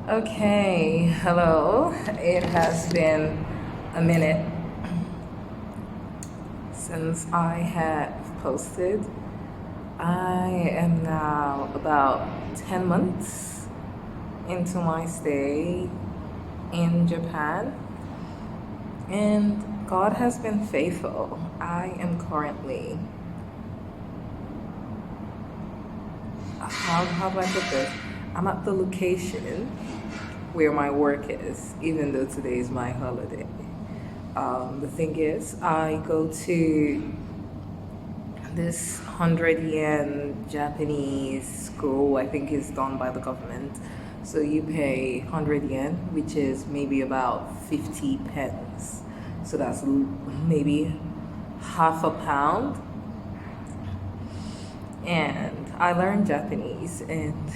Okay, hello. It has been a minute since I have posted. I am now about 10 months into my stay in Japan, and God has been faithful. I am currently, how do I put this? I'm at the location where my work is, even though today is my holiday. The thing is, I go to this 100 yen Japanese school. I think is done by the government. So you pay 100 yen, which is maybe about 50 pence. So that's maybe half a pound. And I learned Japanese, and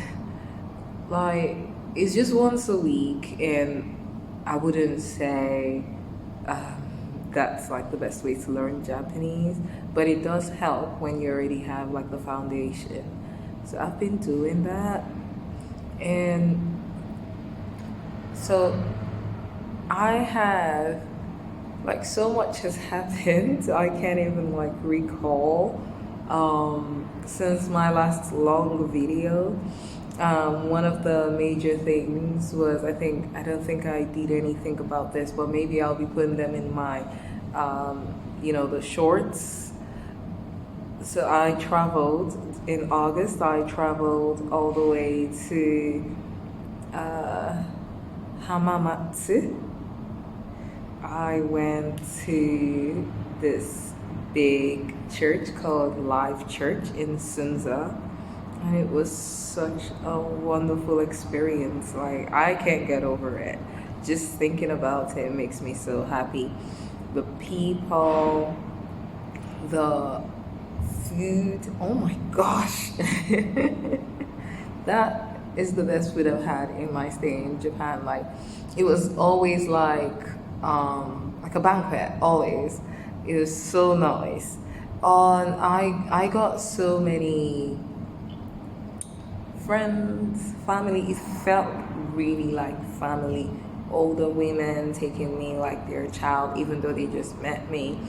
like it's just once a week, and I wouldn't say that's like the best way to learn Japanese, but it does help when you already have like the foundation. So I've been doing that, and so I have like so much has happened. I can't even like recall since my last long video. One of the major things was I don't think I did anything about this, but maybe I'll be putting them in my the shorts. So I traveled in August. I traveled all the way to uh, Hamamatsu. I went to this big church called Life Church in Sunza, and it was such a wonderful experience. Like, I can't get over it. Just thinking about it makes me so happy. The people, the food, oh my gosh. That is the best food I've had in my stay in Japan. Like, it was always like a banquet, always. It was so nice. I got so many friends, family. It felt really like family. Older women taking me like their child, even though they just met me,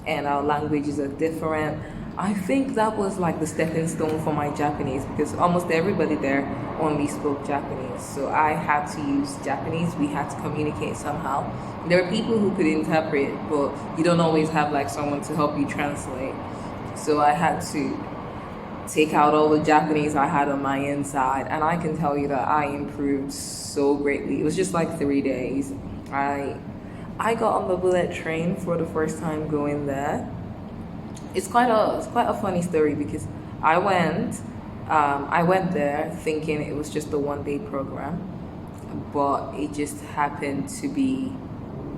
and our languages are different. I think that was like the stepping stone for my Japanese because almost everybody there only spoke Japanese. So I had to use Japanese. We had to communicate somehow. There are people who could interpret, but you don't always have like someone to help you translate. So I had to take out all the Japanese I had on my inside, and I can tell you that I improved so greatly. It was just like 3 days. I I got on the bullet train for the first time going there. It's quite a funny story because I went there thinking it was just a 1 day program, but it just happened to be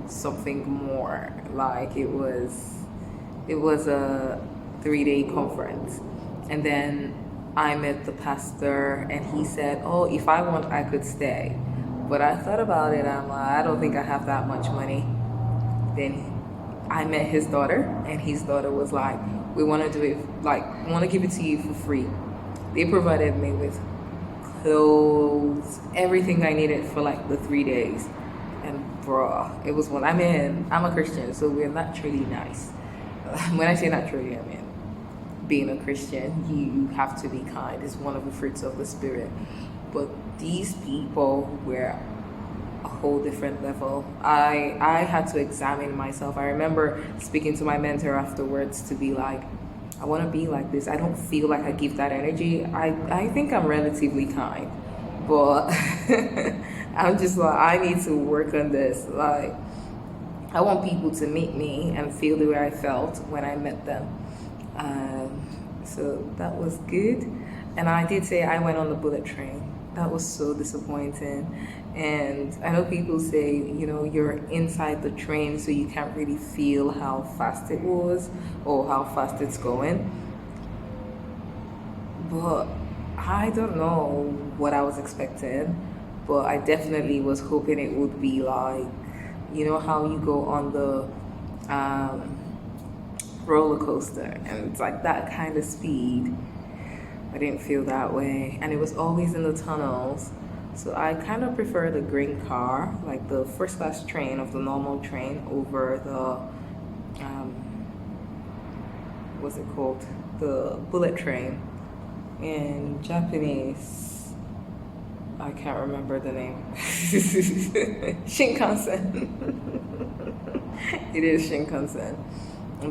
something more. Like it was a 3 day conference. And then I met the pastor and he said, "Oh, if I want, I could stay." But I thought about it. I'm like, I don't think I have that much money. Then I met his daughter, and his daughter was like, "We want to do it, like, we want to give it to you for free." They provided me with clothes, everything I needed for like the 3 days. And bruh, it was one. I mean, I'm a Christian, so we're naturally nice. When I say naturally, I mean being a Christian, you have to be kind. It's one of the fruits of the Spirit. But these people were a whole different level. I had to examine myself. I remember speaking to my mentor afterwards to be like, I want to be like this. I don't feel like I give that energy. I think I'm relatively kind, but I'm just like I need to work on this. Like I want people to meet me and feel the way I felt when I met them. So that was good. And I did say I went on the bullet train. That was so disappointing. And I know people say, you're inside the train, so you can't really feel how fast it was or how fast it's going. But I don't know what I was expecting. But I definitely was hoping it would be like, how you go on the um, roller coaster and it's like that kind of speed. I didn't feel that way. And it was always in the tunnels. So I kind of prefer the green car, like the first class train of the normal train over the, what's it called? The bullet train. In Japanese, I can't remember the name. Shinkansen. It is Shinkansen.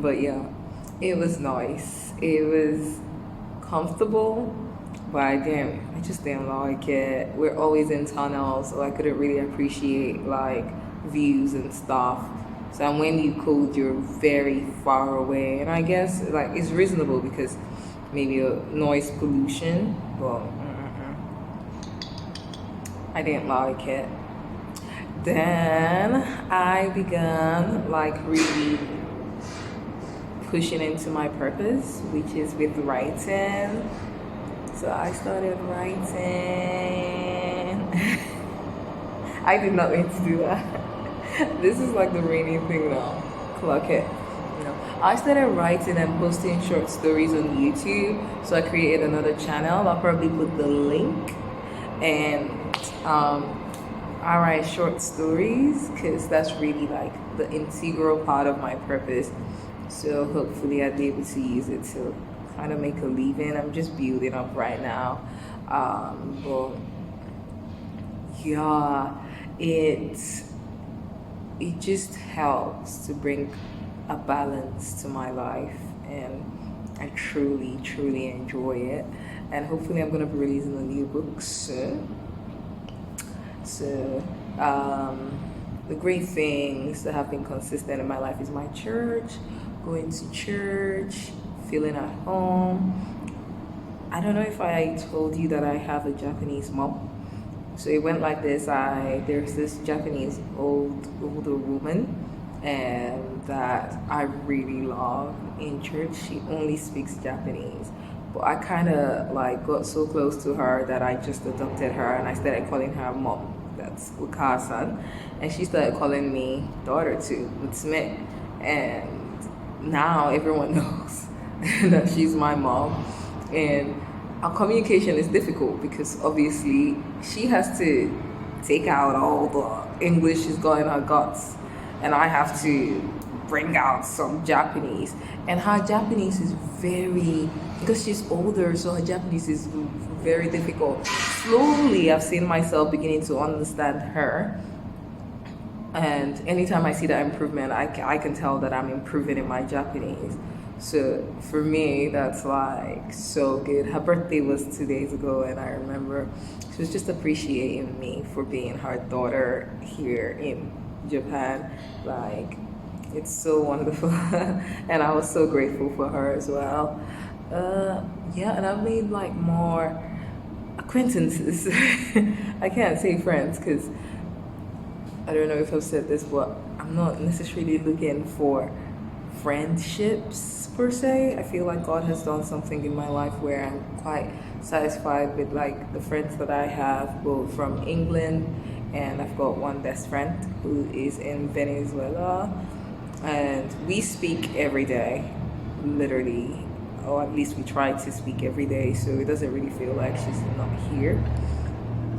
But yeah, it was nice. It was comfortable, but I just didn't like it. We're always in tunnels, so I couldn't really appreciate like views and stuff. So and when you cold, you're very far away, and I guess like it's reasonable because maybe a noise pollution, but I didn't like it. Then I began like really pushing into my purpose, which is with writing. So I started writing. I did not mean to do that. This is like the rainy thing now. Clock it. I started writing and posting short stories on YouTube. So I created another channel. I'll probably put the link. And I write short stories because that's really like the integral part of my purpose. So hopefully I'll be able to use it to kind of make a living. I'm just building up right now. But yeah, it just helps to bring a balance to my life, and I truly enjoy it. And hopefully I'm going to be releasing a new book soon. So the great things that have been consistent in my life is my church, going to church, feeling at home. I don't know if I told you that I have a Japanese mom. So it went like this. There's this Japanese older woman, and that I really love in church. She only speaks Japanese, but I kind of like got so close to her that I just adopted her and I started calling her mom. That's Ukasan, and she started calling me daughter too, Mutsumi, and now everyone knows that she's my mom. And our communication is difficult because obviously she has to take out all the English she's got in her guts, and I have to bring out some Japanese. And her Japanese is very, because she's older, so her Japanese is very difficult. Slowly, I've seen myself beginning to understand her. And anytime I see that improvement, I can tell that I'm improving in my Japanese. So for me, that's like so good. Her birthday was 2 days ago, and I remember she was just appreciating me for being her daughter here in Japan. Like, it's so wonderful. And I was so grateful for her as well. Yeah, and I've made like more acquaintances. I can't say friends because I don't know if I've said this, but I'm not necessarily looking for friendships per se. I feel like God has done something in my life where I'm quite satisfied with like the friends that I have, both from England, and I've got one best friend who is in Venezuela, and we speak every day, literally, or at least we try to speak every day, so it doesn't really feel like she's not here.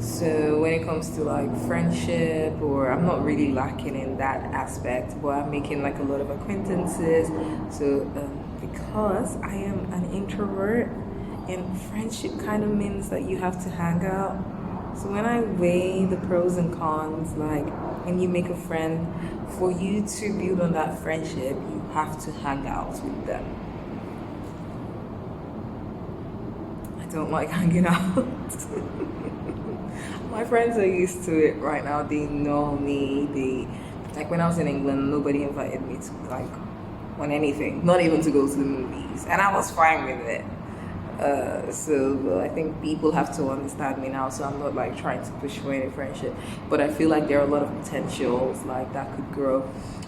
So when it comes to like friendship, or I'm not really lacking in that aspect, but I'm making like a lot of acquaintances. So because I am an introvert, and friendship kind of means that you have to hang out. So when I weigh the pros and cons, like when you make a friend, for you to build on that friendship, you have to hang out with them. I don't like hanging out. My friends are used to it right now. They know me. Like when I was in England, nobody invited me to like on anything, not even to go to the movies, and I was fine with it. So I think people have to understand me now. So I'm not like trying to push for any friendship, but I feel like there are a lot of potentials like that could grow.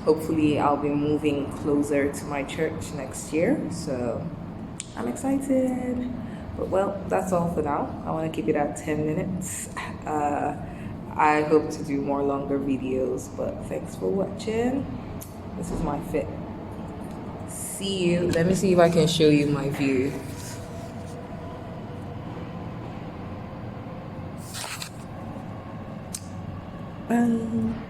Hopefully, I'll be moving closer to my church next year. So I'm excited. But well, that's all for now. I want to keep it at 10 minutes. I hope to do more longer videos, but thanks for watching. This is my fit. See you. Let me see if I can show you my view. Bye.